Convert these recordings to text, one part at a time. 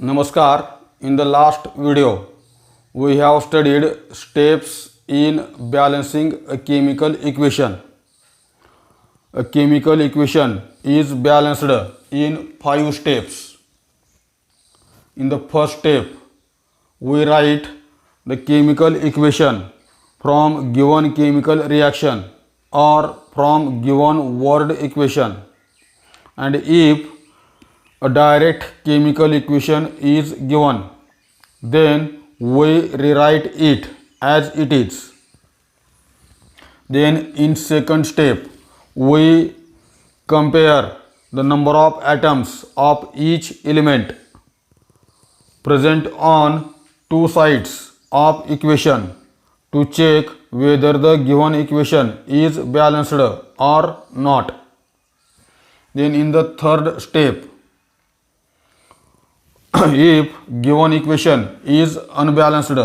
Namaskar. In the last video, we have studied steps in balancing a chemical equation. A chemical equation is balanced in 5 steps. In the first step, we write the chemical equation from given chemical reaction or from given word equation, and if a direct chemical equation is given, then we rewrite it as it is. Then in second step, we compare the number of atoms of each element present on two sides of equation to check whether the given equation is balanced or not. Then in the third step, if given equation is unbalanced,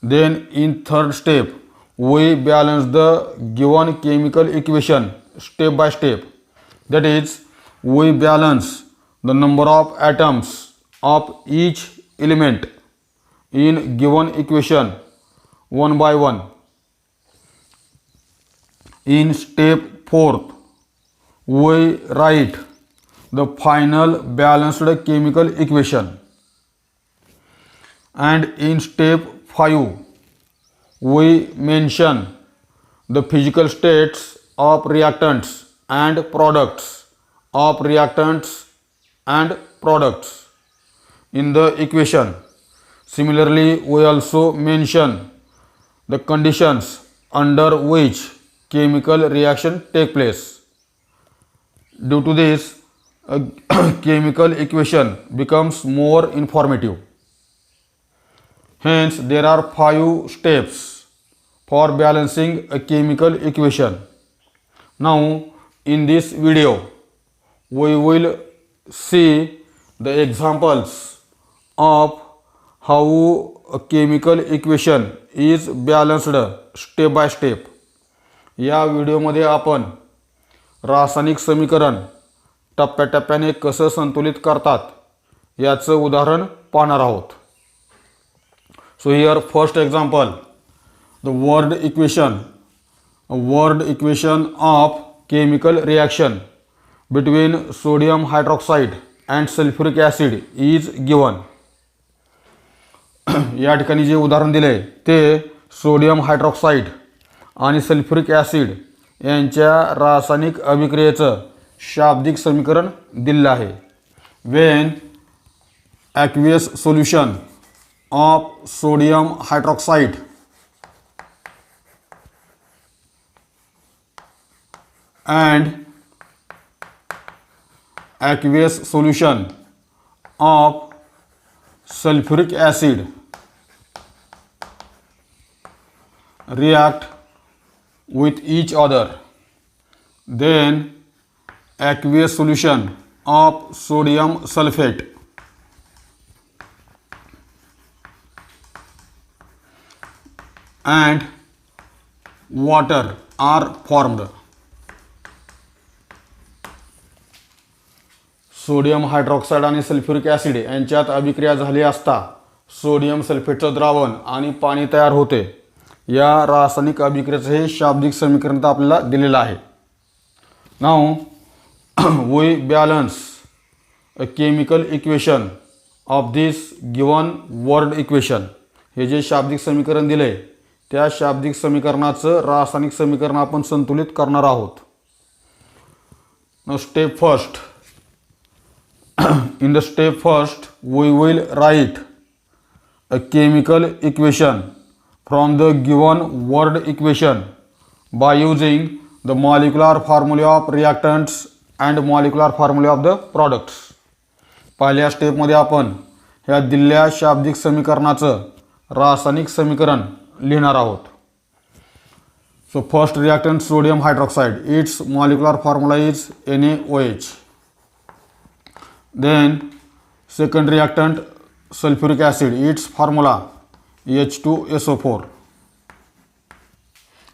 then in third step we balance the given chemical equation step by step. That is, we balance the number of atoms of each element in given equation one by one. In step fourth, we write the final balanced chemical equation. And in step 5, we mention the physical states of reactants and products in the equation. Similarly, we also mention the conditions under which chemical reaction take place. Due to this, a chemical equation becomes more informative. Hence, there are 5 steps for balancing a chemical equation. Now, in this video, we will see the examples of how a chemical equation is balanced step by step. या व्हिडिओमध्ये आपण रासायनिक समीकरण टप्प्याटप्प्याने कसं संतुलित करतात याचं उदाहरण पाहणार आहोत. So here first example, the word equation, a word equation of chemical reaction between sodium hydroxide and sulfuric acid is given. या ठिकाणी जे उदाहरण दिले ते सोडियम हायड्रॉक्साईड आणि सल्फ्युरिक ॲसिड यांच्या रासायनिक अभिक्रियेचं शाब्दिक समीकरण दिलेलं आहे. When aqueous solution of sodium hydroxide and aqueous solution of sulfuric acid react with each other, then aqueous solution of sodium sulfate and water are formed. Sodium hydroxide आणि sulphuric acid यांच्यात अभिक्रिया झाली असता सोडियम सल्फेटचं द्रावण आणि पाणी तयार होते. या रासायनिक अभिक्रियेचं हे शाब्दिक समीकरण आपल्याला दिलेलं आहे. Now we balance a chemical equation of this given word equation. हे जे शाब्दिक समीकरण दिले त्या शाब्दिक समीकरणाचं रासायनिक समीकरण आपण संतुलित करणार आहोत. Step first, in the step first we will write a chemical equation from the given word equation by using the molecular formula of reactants and molecular formula of the products. पहिल्या स्टेपमध्ये आपण ह्या दिलेल्या शाब्दिक समीकरणाचं रासायनिक समीकरण लिहिणार आहोत. So first reactant sodium hydroxide, its molecular formula is NaOH. Then second reactant sulfuric acid, its formula H2SO4.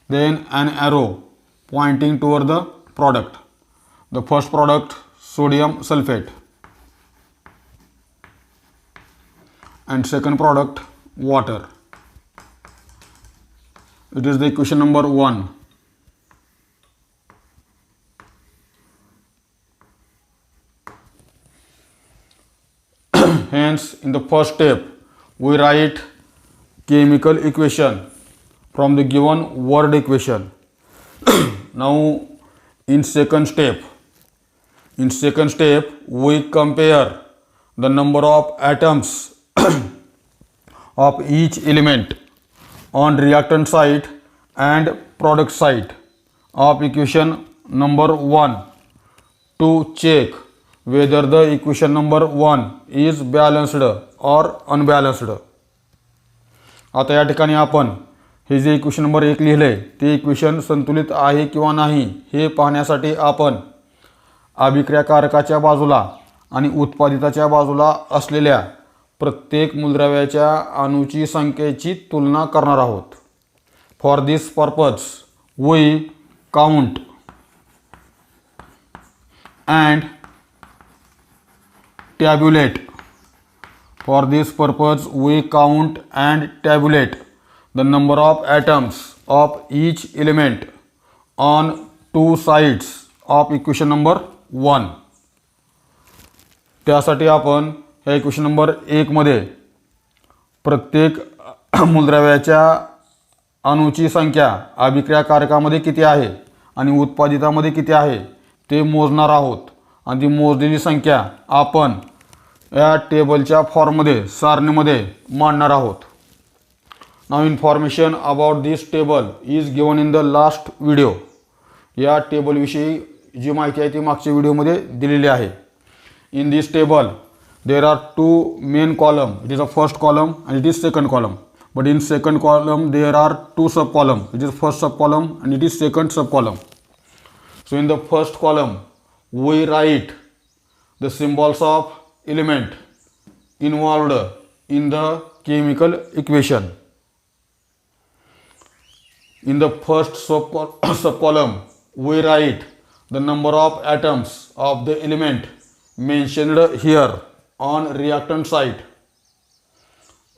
Then an arrow pointing toward the product. The first product sodium sulfate. and second product water. It is the equation number 1. Hence, in the first step, we write chemical equation from the given word equation. Now, in second step, we compare the number of atoms of each element on reactant side and product side of equation number 1 to check whether the equation number 1 is balanced or unbalanced. आता या ठिकाणी आपण हे जे equation number 1 लिहिले ते equation संतुलित आहे किंवा नाही हे पाहण्यासाठी आपण अभिक्रियाकारकाच्या बाजूला आणि उत्पादिताच्या बाजूला असलेल्या प्रत्येक मूलद्रव्याच्या अणूची संख्येची तुलना करणार आहोत. For this purpose we count and tabulate. For this purpose we count and tabulate the number of atoms of each element on two sides of equation number 1. त्यासाठी आपण ह्या इक्वेशन नंबर 1 मध्ये प्रत्येक मूलद्रव्याच्या अणूची संख्या अभिक्रियाकारकामध्ये किती आहे आणि उत्पादितामध्ये किती आहे ते मोजणार आहोत आणि ती मोजलेली संख्या आपण या टेबलच्या फॉर्ममध्ये सारणीमध्ये मांडणार आहोत. Now information about this table is given in the last video. या टेबलविषयी जी माहिती आहे ती मागच्या व्हिडिओमध्ये दिलेली आहे. In this table there are two main column. It is a first column and it is second column. But in second column there are two sub column. It is first sub column and it is second sub column. So in the first column we write the symbols of element involved in the chemical equation. In the first sub column we write the number of atoms of the element mentioned here on reactant side,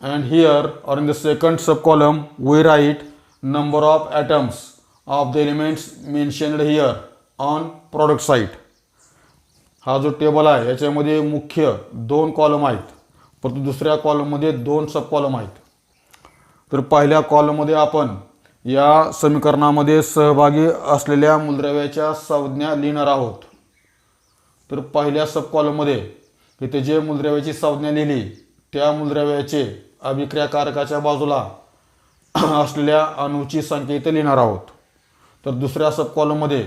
and here or in the second sub column we write number of atoms of the elements mentioned here on product side. हा जो table आहे याच्यामध्ये मुख्य 2 column आहेत, परंतु दुसऱ्या कॉलममध्ये 2 सब कॉलम आहेत. तर पहिल्या कॉलममध्ये आपण या समीकरणामध्ये सहभागी असलेल्या मूलद्रव्याच्या संज्ञा लिहिणार आहोत. तर पहिल्या सब कॉलममध्ये इथे जे मूलद्रव्याची संज्ञा लिहिली त्या मूलद्रव्याचे अभिक्रियाकारकाच्या बाजूला असलेल्या अणूची संख्या इथे लिहिणार आहोत. तर दुसऱ्या सब कॉलममध्ये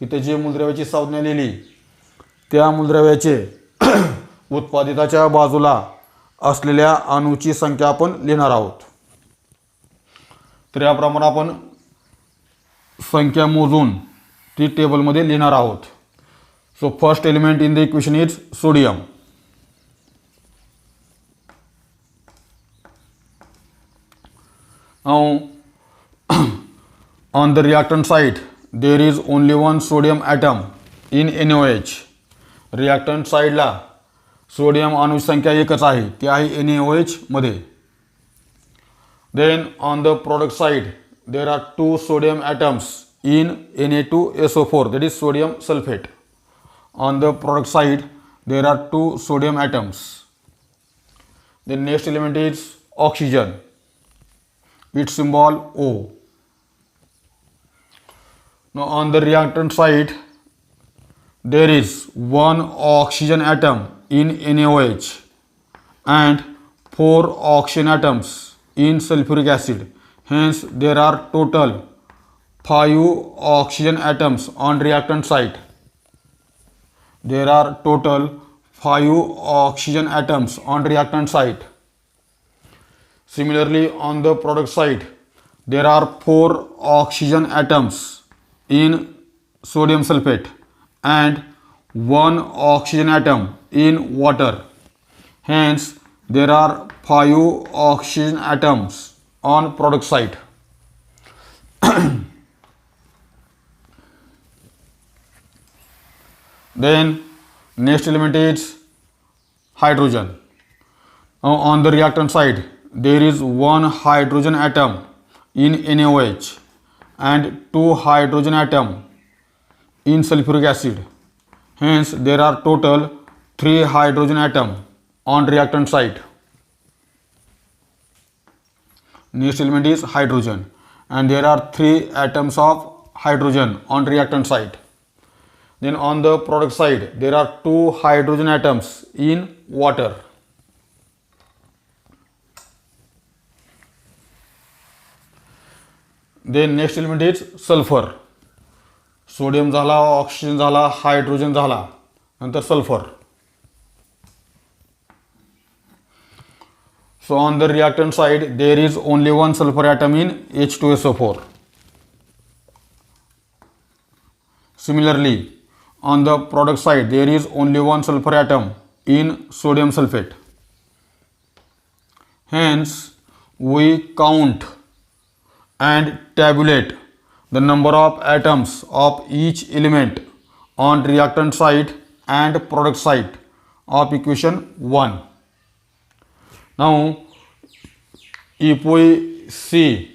इथे जे मूलद्रव्याची संज्ञा लिहिली त्या मूलद्रव्याचे उत्पादिताच्या बाजूला असलेल्या अणूची संख्या आपण लिहिणार आहोत. तर याप्रमाणे आपण संख्या मोजून ती टेबलमध्ये लिहिणार आहोत. So first element in the equation is sodium. Now on the reactant side there is only one sodium atom in NaOH. reactant side ला सोडियम अणु संख्या एकच आहे, ती आहे NaOH मध्ये. Then on the product side there are 2 sodium atoms in Na2SO4, that is sodium sulfate. On the product side there are 2 sodium atoms. The next element is oxygen. Its symbol O. Now on the reactant side there is 1 oxygen atom in NaOH and 4 oxygen atoms in sulfuric acid. Hence there are total 5 oxygen atoms on reactant side. There are total 5 oxygen atoms on reactant side. Similarly on the product side there are 4 oxygen atoms in sodium sulfate and 1 oxygen atom in water. Hence there are 5 oxygen atoms on product side. Then next element is hydrogen. On the reactant side, there is one hydrogen atom in NaOH and two hydrogen atom in sulfuric acid. Hence, there are total 3 hydrogen atom on reactant side. Next element is hydrogen, and there are 3 atoms of hydrogen on reactant side. Then on the product side, there are 2 hydrogen atoms in water. Then next element is sulfur. Sodium झाला, oxygen झाला, hydrogen झाला, नंतर sulphur. So on the reactant side, there is only one sulfur atom in H2SO4. Similarly, on the product side, there is only one sulfur atom in sodium sulfate. Hence, we count and tabulate the number of atoms of each element on reactant side and product side of equation 1. Now, if we see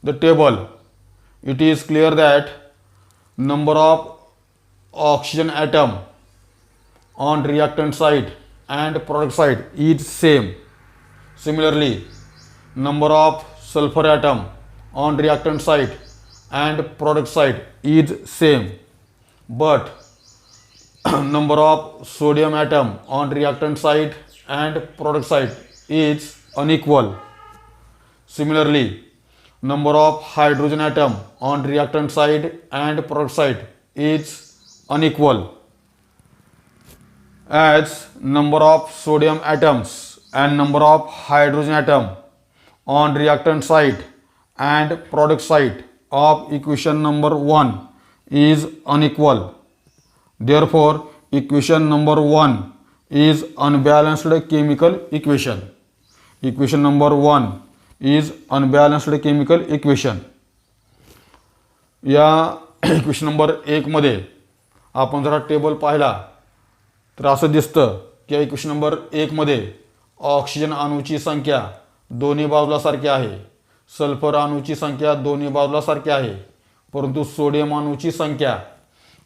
the table, it is clear that number of oxygen atom on reactant side and product side is same. Similarly, number of sulfur atom on reactant side and product side is same, but number of sodium atom on reactant side and product side is unequal. Similarly, number of hydrogen atom on reactant side and product side is unequal, as number of sodium atoms and number of hydrogen atom on reactant side and product side of equation number 1 is unequal. Therefore, equation number 1 is unbalanced chemical equation. Equation number 1 is unbalanced chemical equation. या equation number 1 मध्ये आपण जरा table पाहिला तर असं दिसतं की equation number 1 मध्ये ऑक्सिजन अणूची संख्या दोन्ही बाजूला सारखी आहे, सल्फर अणूची संख्या दोन्ही बाजूला सारखी आहे, परंतु सोडियम अणूची संख्या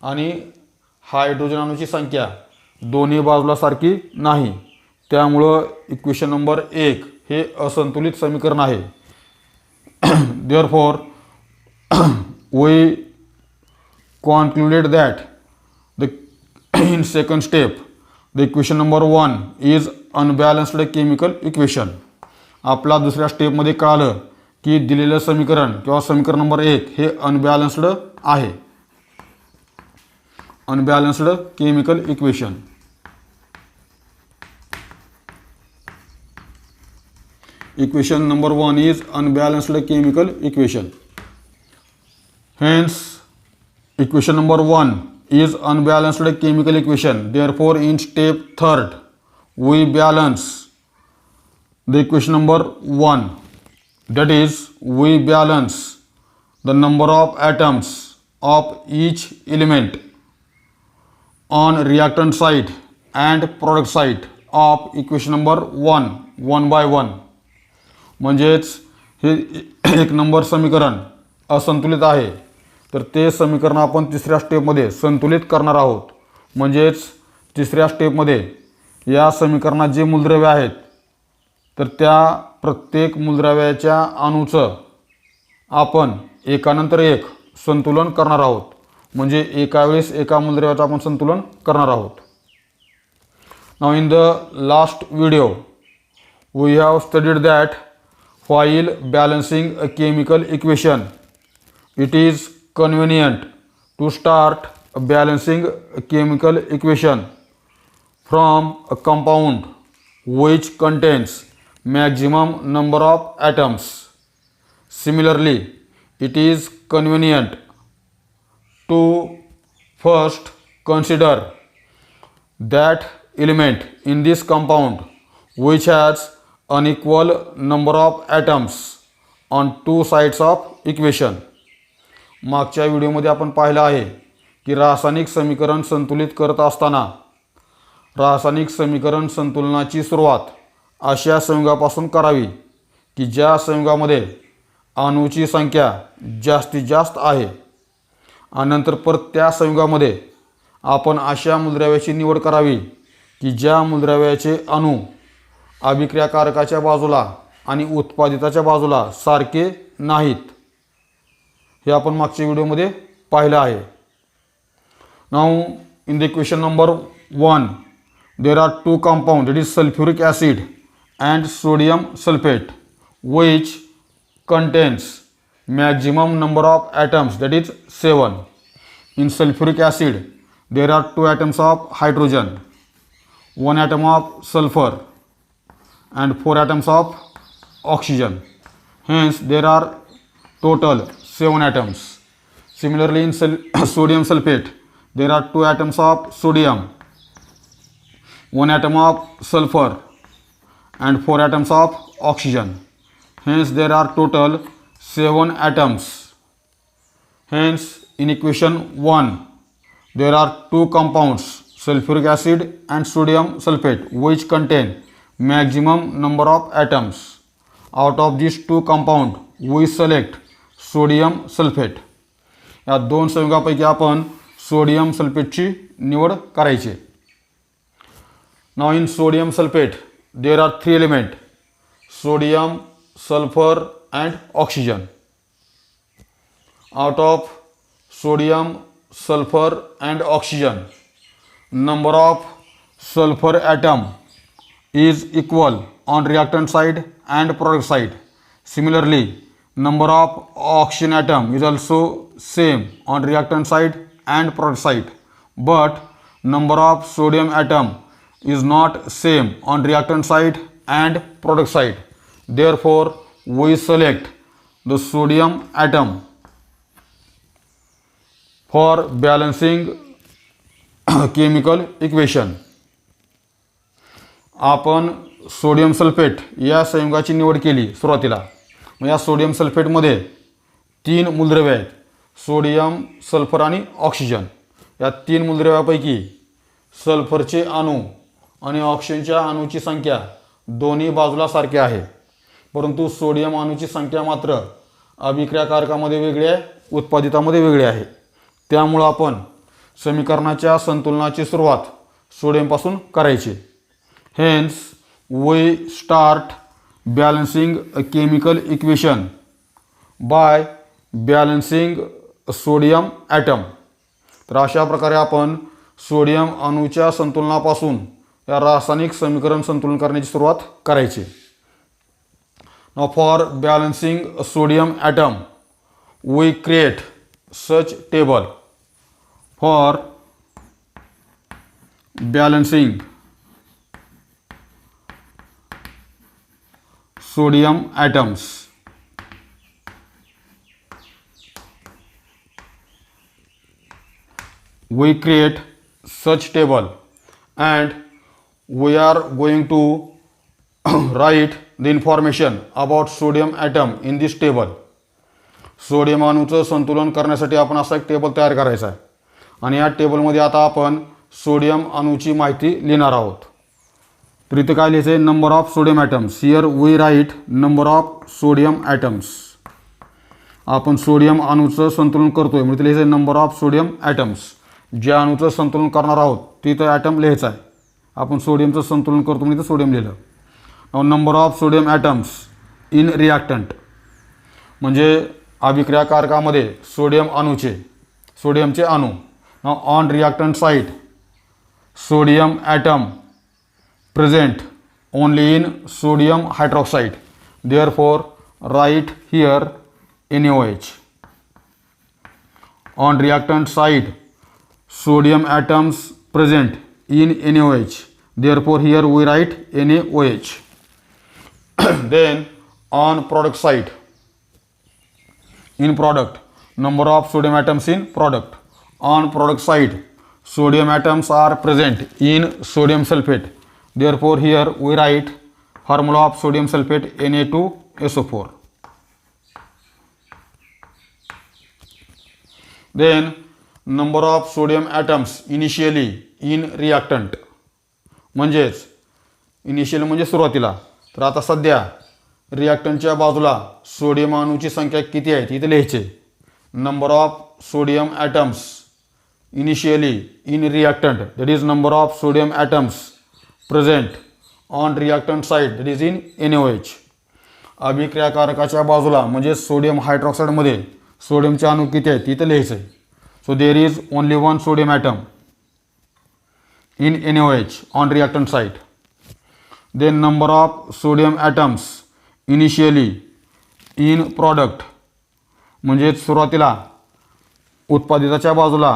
आणि हायड्रोजन अणूची संख्या दोन्ही बाजूला सारखी नाही. त्यामुळं इक्वेशन नंबर 1 हे असंतुलित समीकरण आहे. Therefore, we concluded that in second step the equation number 1 is unbalanced chemical equation. आपला दुसऱ्या स्टेपमध्ये कळालं की दिलेलं समीकरण किंवा समीकरण नंबर 1 हे अनबॅलन्स्ड आहे. Unbalanced chemical equation. Equation number 1 is unbalanced chemical equation. Hence, equation number 1 is unbalanced chemical equation. Therefore, in step 3rd, we balance the equation number 1. That is, we balance the number of atoms of each element on reactant side and product side of equation number 1 one by one. म्हणजेच हे एक number समीकरण असंतुलित आहे, तर ते समीकरण आपण तिसऱ्या स्टेपमध्ये संतुलित करणार आहोत. म्हणजेच तिसऱ्या स्टेपमध्ये या समीकरणात जे मूलद्रव्य आहेत तर त्या प्रत्येक मूलद्रव्याच्या अणूचं आपण एकानंतर एक संतुलन करणार आहोत. म्हणजे एका वेळेस एका मूलद्रव्याचं आपण संतुलन करणार आहोत. Now in the last video we have studied that while balancing a chemical equation, it is convenient to start balancing a chemical equation from a compound which contains maximum number of atoms. Similarly, it is convenient to first consider that element in this compound which has unequal number of atoms on two sides of equation. मागच्या व्हिडिओमध्ये आपण पाहिलं आहे की रासायनिक समीकरण संतुलित करत असताना रासायनिक समीकरण संतुलनाची सुरुवात अशा संयुगापासून करावी की ज्या संयुगामध्ये अणूची संख्या जास्तीत जास्त आहे आणि नंतर परत त्या संयुगामध्ये आपण अशा मूलद्रव्याची निवड करावी की ज्या मूलद्रव्याचे अणू अभिक्रियाकारकाच्या बाजूला आणि उत्पादिताच्या बाजूला सारखे नाहीत. हे आपण मागच्या व्हिडिओमध्ये पाहिलं आहे. Now in the equation number 1 there are two compounds, that is sulfuric acid and sodium sulfate, which contains maximum number of atoms, that is 7. In sulfuric acid there are 2 atoms of hydrogen, 1 atom of sulfur and 4 atoms of oxygen. Hence there are total 7 atoms. Similarly in sodium sulfate there are 2 atoms of sodium, 1 atom of sulfur and 4 atoms of oxygen. Hence there are total 7 atoms. Hence in equation 1 there are 2 compounds, sulfuric acid and sodium sulfate, which contain maximum number of atoms. Out of these 2 compounds we select sodium sulfate. या दोन संयुगापैकी आपण sodium सल्फेटची निवड करायची. Now in sodium sulfate there are 3 elements, sodium, sulfur and oxygen. Out of sodium, sulfur and oxygen, number of sulfur atom is equal on reactant side and product side. Similarly, number of oxygen atom is also same on reactant side and product side, but number of sodium atom is not same on reactant side and product side. Therefore we select the sodium atom for balancing chemical equation. आपण sodium sulphate या संयुगाची निवड केली सुरुवातीला. मग या sodium सल्फेटमध्ये 3 मूलद्रव्ये आहेत, sodium, sulphur आणि oxygen. या 3 मूलद्रव्यापैकी सल्फरचे अणू आणि ऑक्सिजनच्या अणूची संख्या दोन्ही बाजूला सारखी आहे, परंतु सोडियम अणूची संख्या मात्र अभिक्रियाकारकामध्ये वेगळी आहे, उत्पादितामध्ये वेगळी आहे. त्यामुळे आपण समीकरणाच्या संतुलनाची सुरुवात सोडियमपासून करायची. Hence we start balancing a chemical equation by balancing sodium atom. तर अशा प्रकारे आपण सोडियम अणूच्या संतुलनापासून या रासायनिक समीकरण संतुलन करण्याची सुरुवात करायची. Now for balancing sodium atom we create such table. For balancing sodium atoms we create such table and we are going to write the information about sodium atom in this table. Sodium अणूचं संतुलन करण्यासाठी आपण असा एक table तयार करायचा आहे आणि या टेबलमध्ये आता आपण सोडियम अणूची माहिती लिहिणार आहोत. तर इथे काय लिहायचं आहे, number of sodium atoms. Here we write number of sodium atoms. आपण सोडियम अणूचं संतुलन करतोय म्हणजे लिहायचं आहे नंबर ऑफ सोडियम ॲटम्स. ज्या अणूचं संतुलन करणार आहोत तिथं ॲटम लिहायचं आहे. आपण सोडियमचं संतुलन करतो म्हणजे सोडियम लिहिलं. Number of sodium atoms in reactant म्हणजे अभिक्रियाकारकामध्ये सोडियम अणूचे, सोडियमचे अणू. On reactant side sodium atom present only in sodium hydroxide, therefore write here NaOH. On reactant side sodium atoms present in NaOH, therefore here we write NaOH. Then on product side, in product number of sodium atoms in product. On product side sodium atoms are present in sodium sulfate, therefore here we write formula of sodium sulfate Na2SO4. Then number of sodium atoms initially in reactant म्हणजेच initial म्हणजे सुरुवातीला. तर आता सध्या रिॲक्टंटच्या बाजूला sodium अणूची संख्या किती आहे इथे लिहायचे. Number of sodium atoms initially in reactant that is number of sodium atoms present on reactant side that is in NaOH. अभिक्रियाकारकाच्या बाजूला म्हणजे सोडियम हायड्रॉक्साईडमध्ये सोडियमचे अणू किती आहेत इथे लिहायचं आहे. So there is only one sodium atom in NaOH on reactant site. Then number of sodium atoms initially in product म्हणजे सुरुवातीला उत्पादिताच्या बाजूला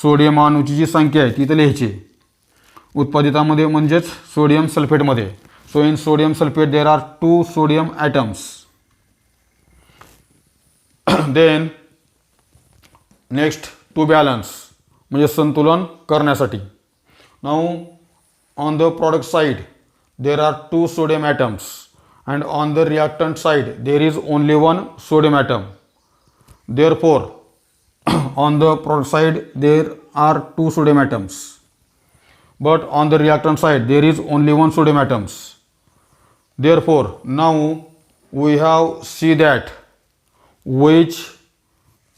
सोडियम अणूची जी संख्या आहे ती इथे लिहायची. उत्पादितामध्ये म्हणजेच सोडियम सल्फेटमध्ये. So in sodium sulphate there are 2 sodium atoms. Then next to balance म्हणजे संतुलन करण्यासाठी. Now on the product side there are 2 sodium atoms and on the reactant side there is only one sodium atom. Therefore on the product side there are 2 sodium atoms but on the reactant side there is only one sodium atoms. Therefore now we have see that which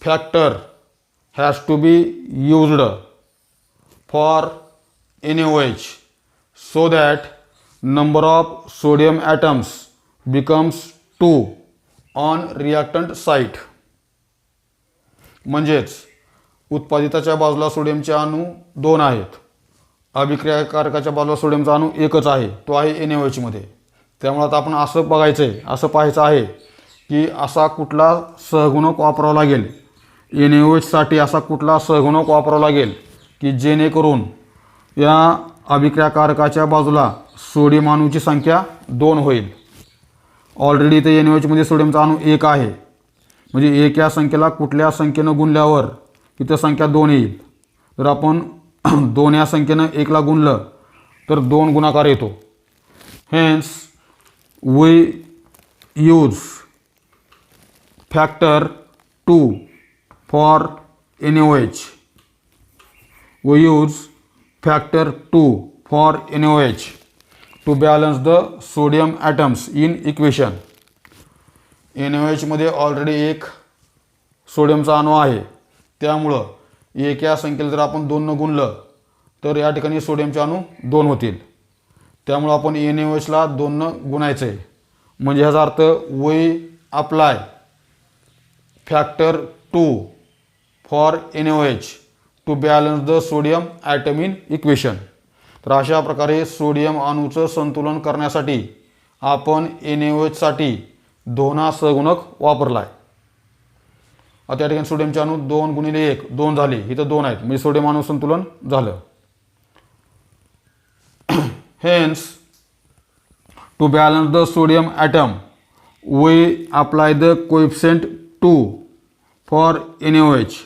factor has to be used for NaOH so that number of sodium atoms becomes 2 on reactant site. म्हणजेच उत्पादिताच्या बाजूला सोडियमचे अणू 2 आहेत. अभिक्रियाकारकाच्या बाजूला सोडियमचा अणू एकच आहे, तो आहे NaOH मध्ये. त्यामुळे आता आपण असं बघायचं आहे, असं पाहायचं आहे की असा कुठला सहगुणक वापरावा लागेल NaOH साठी. असा कुठला सहगुणक वापरावा लागेल की जेणेकरून या अभिक्रियाकारकाच्या बाजूला सोडियम अणूची संख्या 2 होईल. ऑलरेडी इथे NaOH मध्ये सोडियमचा अणू 1 आहे. म्हणजे 1 या संख्येला कुठल्या संख्येनं गुणल्यावर इथं संख्या 2 येईल. जर आपण 2 या संख्येनं 1 ला गुणलं तर 2 गुणाकार येतो. Hence we use factor 2 for NaOH. We use factor 2 for NaOH to balance the sodium atoms in equation. NaOH मध्ये ऑलरेडी 1 सोडियमचा अणू आहे. त्यामुळं 1 या संख्येला जर आपण 2 न गुणलं तर या ठिकाणी सोडियमचे अणू 2 होतील. त्यामुळं आपण NaOH ला 2 न गुणायचं आहे. म्हणजे ह्याचा अर्थ we apply factor 2 for NaOH to balance the sodium atom in equation. तर अशा प्रकारे सोडियम अणूचं संतुलन करण्यासाठी आपण NaOH साठी 2 हा सहगुणक वापरला आहे. आता या ठिकाणी सोडियमचे अणू 2 गुणिले 1 2 झाले. इथं 2 आहेत म्हणजे सोडियम अणू संतुलन झालं. Hence to balance the sodium atom we apply the coefficient 2 for NaOH.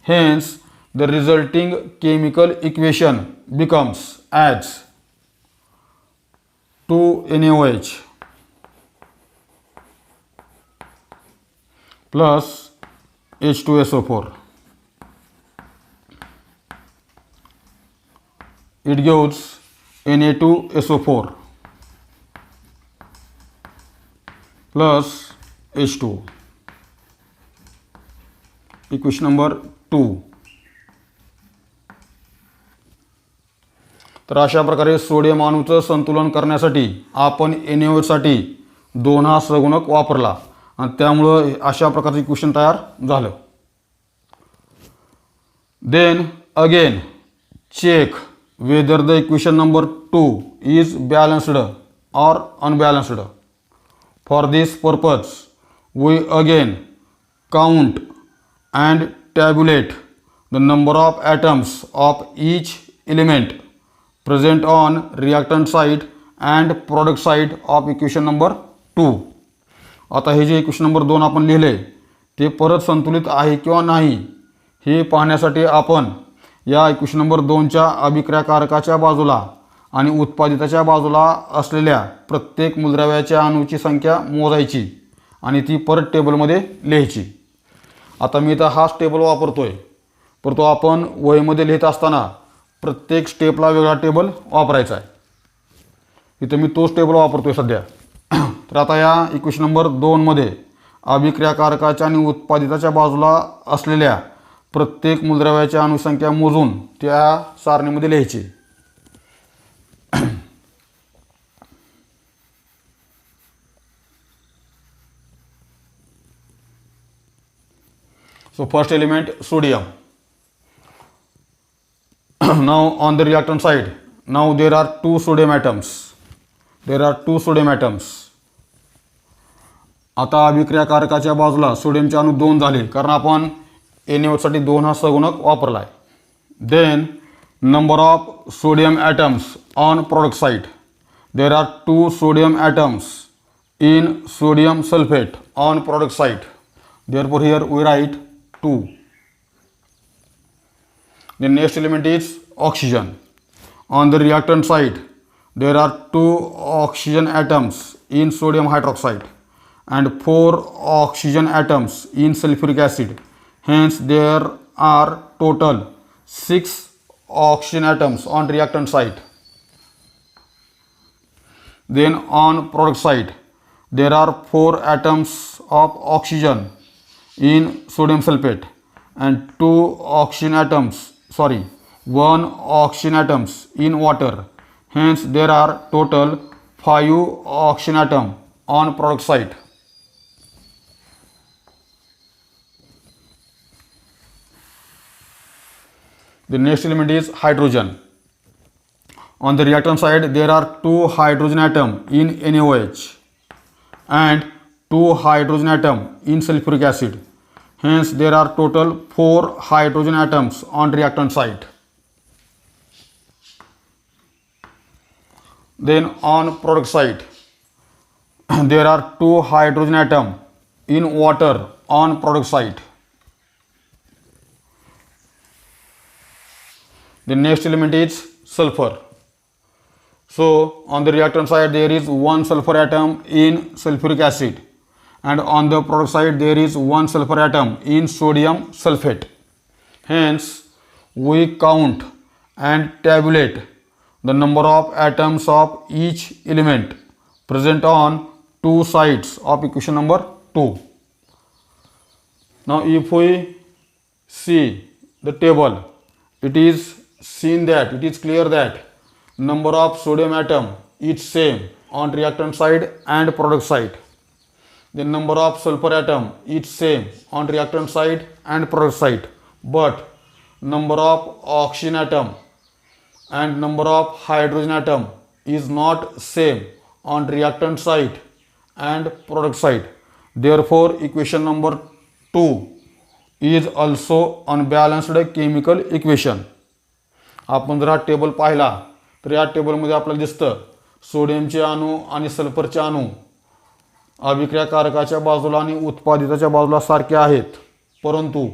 Hence the resulting chemical equation becomes as 2NaOH plus H2SO4. It gives Na2SO4 plus H2. Equation number 2. तर अशा प्रकारे सोडियम अणूचं संतुलन करण्यासाठी आपण NaOH साठी 2 हा सहगुणक वापरला आणि त्यामुळं अशा प्रकारचं इक्वेशन तयार झालं. Then again check whether the equation number 2 is balanced or unbalanced. For this purpose we again count and tabulate the number of atoms of each element present on reactant side and product side of equation number 2. आता हे जे equation number 2 आपण लिहिले ते परत संतुलित आहे किंवा नाही हे पाहण्यासाठी आपण या इक्वेशन नंबर 2च्या अभिक्रियाकारकाच्या बाजूला आणि उत्पादिताच्या बाजूला असलेल्या प्रत्येक मूलद्रव्याच्या अणूची संख्या मोजायची आणि ती परत टेबलमध्ये लिहायची. आता मी इथं हाच टेबल वापरतोय, परंतु आपण वहीमध्ये लिहित असताना प्रत्येक स्टेपला वेगळा टेबल वापरायचा आहे. इथं मी तोच टेबल वापरतोय सध्या. तर आता या इक्वेशन नंबर 2 मध्ये अभिक्रियाकारकाच्या आणि उत्पादिताच्या बाजूला असलेल्या प्रत्येक मूलद्रव्याची अणुसंख्या मोजून त्या सारणीमध्ये लिहायची. So first element sodium. Now on the reactant side, now there are two sodium atoms. आता अभिक्रियाकारकाच्या बाजूला सोडियमचे अणू 2 झाले कारण आपण NaOH साठी 2 हा सहगुणक वापरला आहे. Then number of sodium atoms on product side. There are 2 sodium atoms in sodium sulfate on product side. Therefore here we write 2. The next element is oxygen. On the reactant side, there are 2 oxygen atoms in sodium hydroxide and 4 oxygen atoms in sulfuric acid. Hence, there are total 6 oxygen atoms on reactant side. Then on product side, there are 4 atoms of oxygen in sodium sulfate and 1 oxygen atoms in water. Hence there are total 5 oxygen atom on product side. The next element is hydrogen. On the reactant side there are 2 hydrogen atom in NaOH and 2 hydrogen atom in sulfuric acid. Hence there are total 4 hydrogen atoms on reactant side. Then on product side there are 2 hydrogen atom in water on product side. The next element is sulfur. So on the reactant side there is 1 sulfur atom in sulfuric acid and on the product side there is 1 sulfur atom in sodium sulfate. Hence we count and tabulate the number of atoms of each element present on 2 sides of equation number 2. Now if we see the table, it is clear that number of sodium atom is same on reactant side and product side. The number of sulfur atom is same on reactant side and product side, but number of oxygen atom and number of hydrogen atom is not same on reactant side and product side. Therefore equation number 2 is also unbalanced chemical equation. आपण जर हा table पाहिला तर या टेबलमध्ये आपल्याला दिसतं सोडियमचे अणू आणि सल्फरचे अणू अभिक्रियाकारकाच्या बाजूला आणि उत्पादिताच्या बाजूला सारखे आहेत, परंतु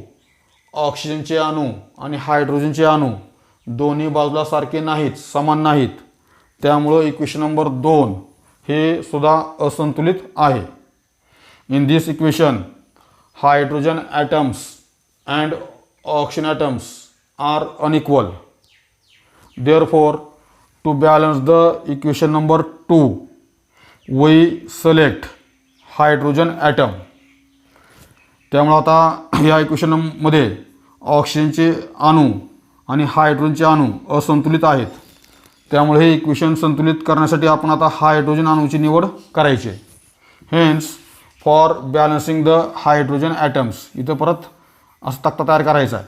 ऑक्सिजनचे अणू आणि हायड्रोजनचे अणू दोन्ही बाजूला सारखे नाहीत, समान नाहीत. त्यामुळे इक्वेशन नंबर 2 हे सुद्धा असंतुलित आहे. In this equation hydrogen atoms and oxygen atoms are unequal. Therefore, to balance the equation number 2, we select hydrogen atom. त्यामुळे आता या इक्वेशन मध्ये ऑक्सिजनचे अणू आणि हायड्रोजनचे अणू असंतुलित आहेत. त्यामुळे हे इक्वेशन संतुलित करण्यासाठी आपण आता हायड्रोजन अणूची निवड करायची. Hence for balancing the hydrogen atoms, इथं परत असं तक्ता तयार करायचा आहे.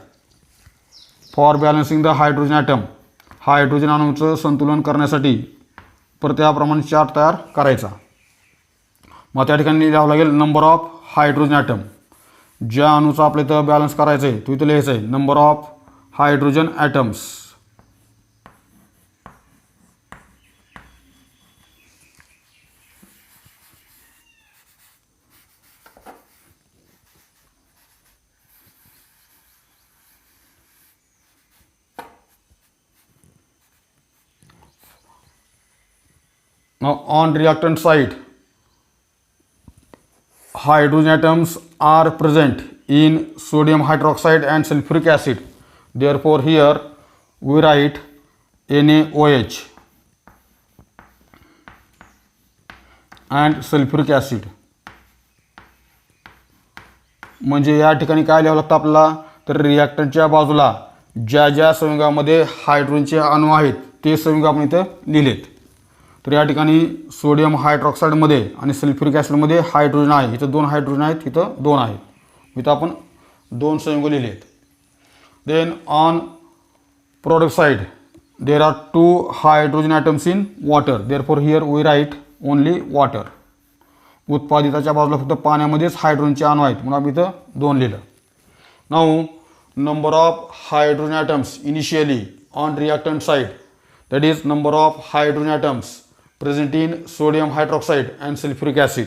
For balancing the hydrogen atom, hydrogen अणूचं संतुलन करण्यासाठी परत याप्रमाणे चार्ट तयार करायचा. मग त्या ठिकाणी लिहावं लागेल नंबर ऑफ हायड्रोजन ॲटम. ज्या अणूचा आपल्या इथं बॅलन्स करायचं आहे तो इथं लिहायचं आहे number of hydrogen atoms. Now on reactant side, hydrogen atoms are present in sodium hydroxide and sulfuric acid. Therefore here we write NaOH. And sulphuric acid. म्हणजे या ठिकाणी काय लिहावं लागतं आपल्याला, तर रिॲक्टंटच्या बाजूला ज्या ज्या संयुगामध्ये हायड्रोजनचे अणू आहेत ते संयुग आपण इथं लिहिलेत. तर या ठिकाणी सोडियम हायड्रॉक्साईडमध्ये आणि सल्फ्युरिक ॲसिडमध्ये हायड्रोजन आहे. इथं 2 हायड्रोजन आहेत, इथं 2 आहेत. इथं आपण 2 संयुग लिहिलेत. Then on product side there are 2 hydrogen atoms in water, therefore here we write only water. उत्पादिताच्या बाजूला फक्त पाण्यामध्येच हायड्रोजनचे अणू आहेत म्हणून आपण इथं 2 लिहिलं. Now number of hydrogen atoms initially on reactant side, that is number of hydrogen atoms present in sodium hydroxide and sulphuric acid.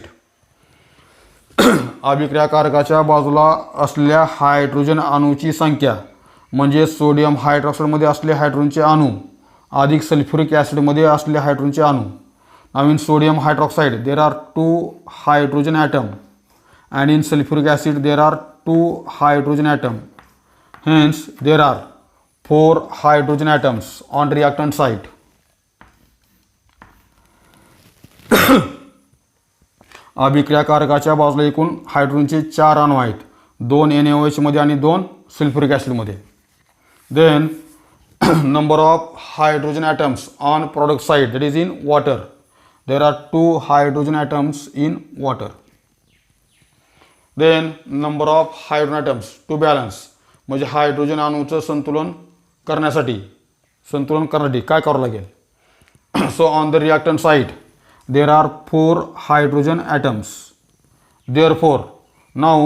अभिक्रियाकारकाच्या बाजूला असलेल्या हायड्रोजन अणूची संख्या म्हणजे सोडियम हायड्रॉक्साईडमध्ये असलेले हायड्रोजनचे अणू अधिक सल्फ्युरिक ॲसिडमध्ये असलेले हायड्रोजनचे अणू. Now in sodium hydroxide there are 2 hydrogen atom and in sulphuric acid there are 2 hydrogen atom. Hence there are 4 hydrogen atoms on reactant side. अभिक्रियाकारकाच्या बाजूला एकूण हायड्रोजनचे 4 अणू आहेत, 2 NaOH मध्ये आणि 2 sulphuric ॲसिडमध्ये. Then number of hydrogen atoms on product side, that is in water, there are 2 hydrogen atoms in water. Then number of hydrogen atoms to balance, म्हणजे hydrogen अणूचं संतुलन करण्यासाठी काय करावं लागेल. So on the reactant side there are 4 hydrogen atoms. Therefore now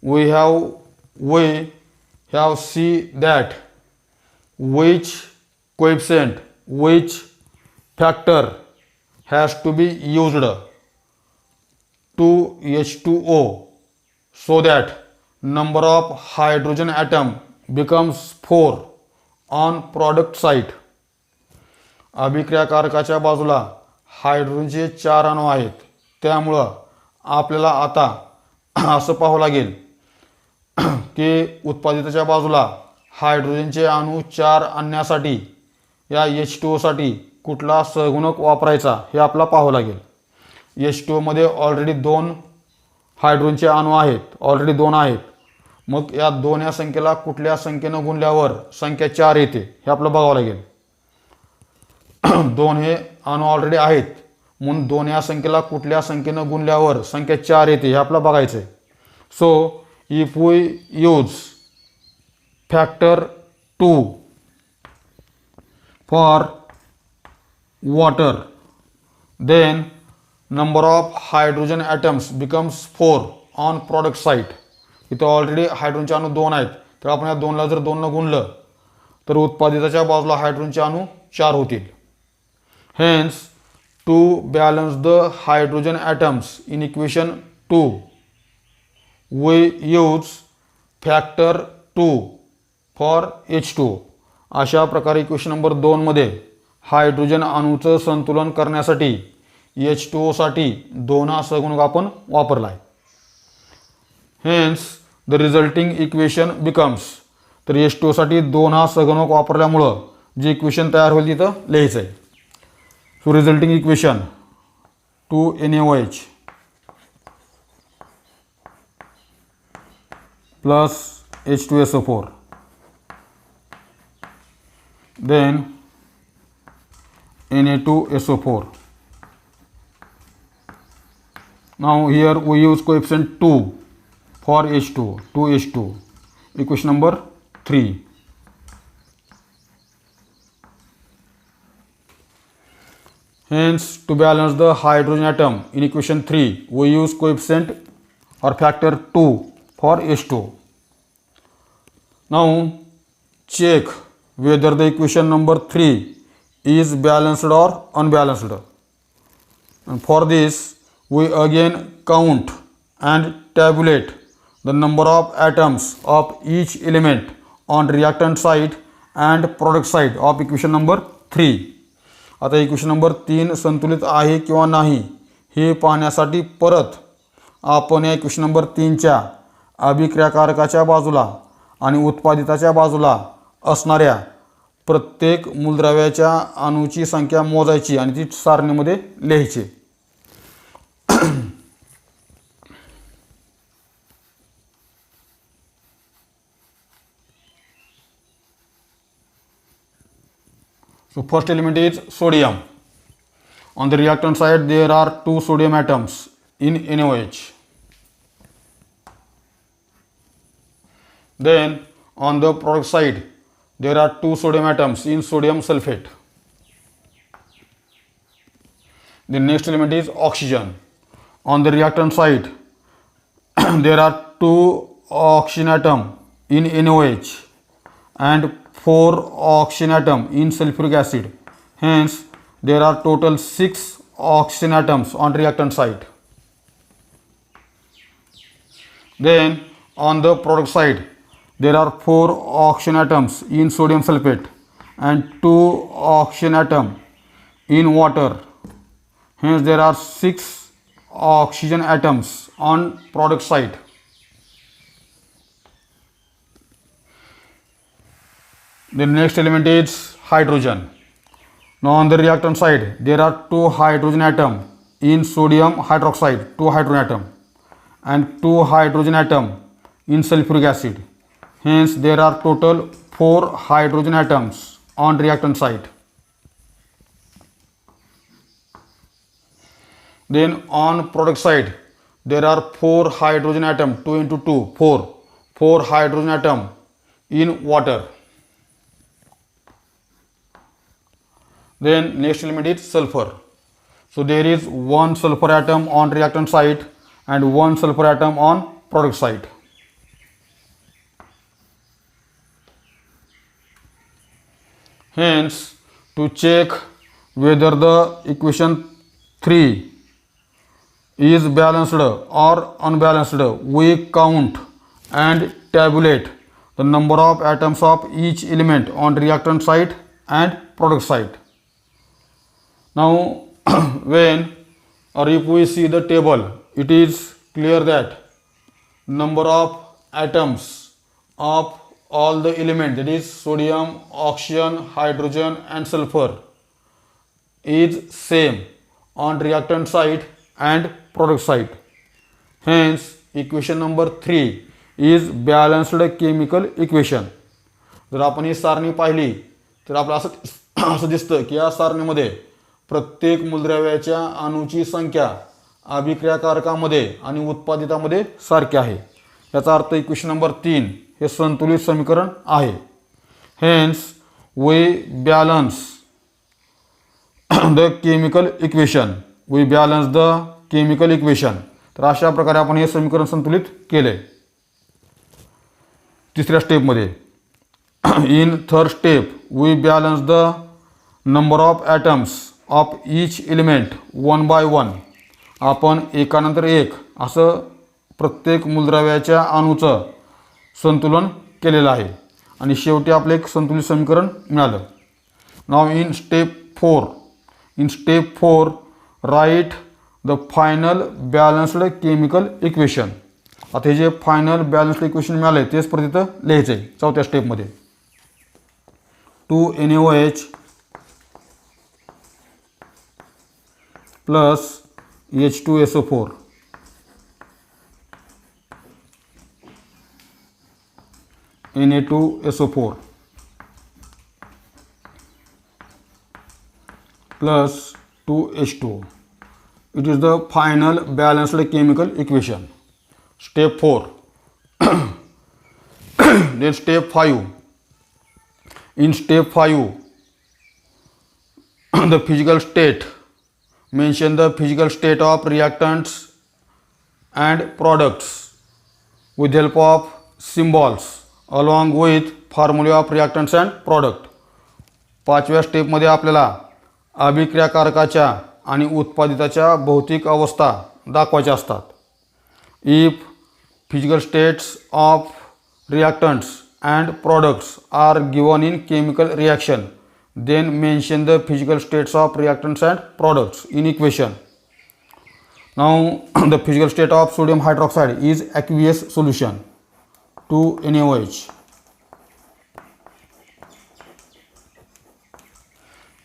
we have see that which coefficient, which factor has to be used to H2O so that number of hydrogen atom becomes 4 on product side. अभिक्रियाकारकाच्या बाजूला हायड्रोजनचे 4 अणू आहेत, त्यामुळं आपल्याला आता असं पाहावं लागेल की उत्पादिताच्या बाजूला हायड्रोजनचे अणू 4 आणण्यासाठी या H2O साठी कुठला सहगुणक वापरायचा हे आपल्याला पाहावं लागेल. H2O मध्ये ऑलरेडी 2 हायड्रोजनचे अणू आहेत, ऑलरेडी 2 आहेत. मग या 2 या संख्येला कुठल्या संख्येनं गुणल्यावर संख्या 4 येते हे आपल्याला बघावं लागेल. 2 हे अणू ऑलरेडी आहेत म्हणून 2 या संख्येला कुठल्या संख्येनं गुणल्यावर संख्या 4 येते हे आपल्याला बघायचं आहे. So if we use factor 2 for water, then number of hydrogen atoms becomes 4 on product side. इथं ऑलरेडी हायड्रोजनचे अणू 2 आहेत, तर आपण या 2ला जर 2 गुणलं तर उत्पादिताच्या बाजूला हायड्रोजनचे अणू 4 होतील. Hence to balance the hydrogen atoms in equation 2 we use factor 2 for H2O. अशा प्रकारे इक्वेशन नंबर 2 मध्ये हायड्रोजन अणूचं संतुलन करण्यासाठी H2O साठी 2 हा सहगुणक आपण वापरला आहे. Hence the resulting equation becomes, तर H2O साठी 2 हा सहगुणक वापरल्यामुळं जे इक्वेशन तयार होईल तिथं लिहायचं आहे. So resulting equation 2 NaOH plus H2SO4, then Na2SO4. Now here we use coefficient 2 for H2, 2H2, equation number 3. Hence to balance the hydrogen atom in equation 3 we use coefficient or factor 2 for H2. Now check whether the equation number 3 is balanced or unbalanced. And for this we again count and tabulate the number of atoms of each element on reactant side and product side of equation number 3. आता equation number 3 संतुलित आहे किंवा नाही हे पाहण्यासाठी परत आपण या equation number 3च्या अभिक्रियाकारकाच्या बाजूला आणि उत्पादिताच्या बाजूला असणाऱ्या प्रत्येक मूलद्रव्याच्या अणूची संख्या मोजायची आणि ती सारणीमध्ये लिहायची. So first element is sodium. On the reactant side there are two sodium atoms in NaOH. Then on the product side there are two sodium atoms in sodium sulfate. The next element is oxygen. On the reactant side there are two oxygen atom in NaOH and 4 oxygen atom in sulfuric acid. Hence there are total 6 oxygen atoms on reactant side. Then on the product side there are 4 oxygen atoms in sodium sulfate and 2 oxygen atom in water. Hence there are 6 oxygen atoms on product side. The next element is hydrogen. Now on the reactant side there are 2 hydrogen atom in sodium hydroxide, 2 hydrogen atom, and 2 hydrogen atom in sulfuric acid. Hence there are total 4 hydrogen atoms on reactant side. Then on product side there are 4 hydrogen atom, 2 into 2, 4 hydrogen atom in water. Then next element is sulfur. So there is 1 sulfur atom on reactant side and 1 sulfur atom on product side. Hence to check whether the equation 3 is balanced or unbalanced, we count and tabulate the number of atoms of each element on reactant side and product side. Now when or if we see the table, it is clear that number of atoms of all the elements, that is sodium, oxygen, hydrogen and sulfur, is same on reactant side and product side. Hence equation number 3 is balanced chemical equation. जर आपण ही सारणी पाहिली तर आपल्याला असं दिसतं की या सारणीमध्ये प्रत्येक मूलद्रव्याच्या अणूची संख्या अभिक्रियाकारकामध्ये आणि उत्पादितामध्ये सारखी आहे. याचा अर्थ इक्वेशन नंबर 3 हे संतुलित समीकरण आहे. Hence we balance the chemical equation. We balance the chemical equation. तर अशा प्रकारे आपण हे समीकरण संतुलित केले. तिसऱ्या स्टेपमध्ये in third step we balance the number of atoms of each element 1 by 1. आपण एकानंतर एक असं प्रत्येक मूलद्रव्याच्या अणूचं संतुलन केलेलं आहे आणि शेवटी आपले एक संतुलित समीकरण मिळालं. Now in step 4 write the final balanced chemical equation. आता हे जे फायनल बॅलन्स्ड इक्वेशन मिळालं आहे तेच परत इथं लिहायचं आहे चौथ्या स्टेपमध्ये. 2 NaOH plus H2SO4 Na2SO4 plus 2H2O. It is the final balanced chemical equation. Step 4. Then step 5. In step 5 the physical state, mention the physical state of reactants and products with the help of symbols along with formula of reactants and product. पाचव्या स्टेपमध्ये आपल्याला अभिक्रियाकारकाच्या आणि उत्पादिताच्या भौतिक अवस्था दाखवायच्या असतात. If physical states of reactants and products are given in chemical reaction, then mention the physical states of reactants and products in equation. Now the physical state of sodium hydroxide is aqueous solution, 2 NaOH.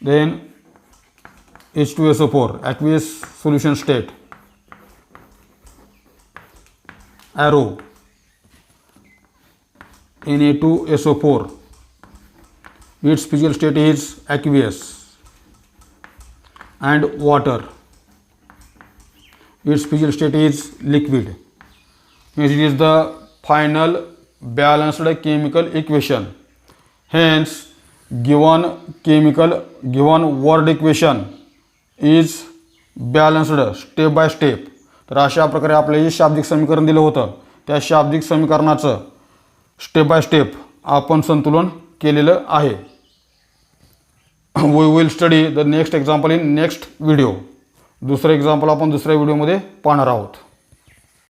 Then H2SO4 aqueous solution state. arrow, Na2SO4. Its physical state is aqueous. And water, its physical state is liquid. It is the final balanced chemical equation. Hence, given word equation is balanced step by step. तर अशा प्रकारे आपल्याला जे शाब्दिक समीकरण दिलं होतं त्या शाब्दिक समीकरणाचं स्टेप बाय स्टेप आपण संतुलन केलेलं आहे. We will study the next example in next video. दुसरं एक्झाम्पल आपण दुसऱ्या व्हिडिओमध्ये पाहणार आहोत.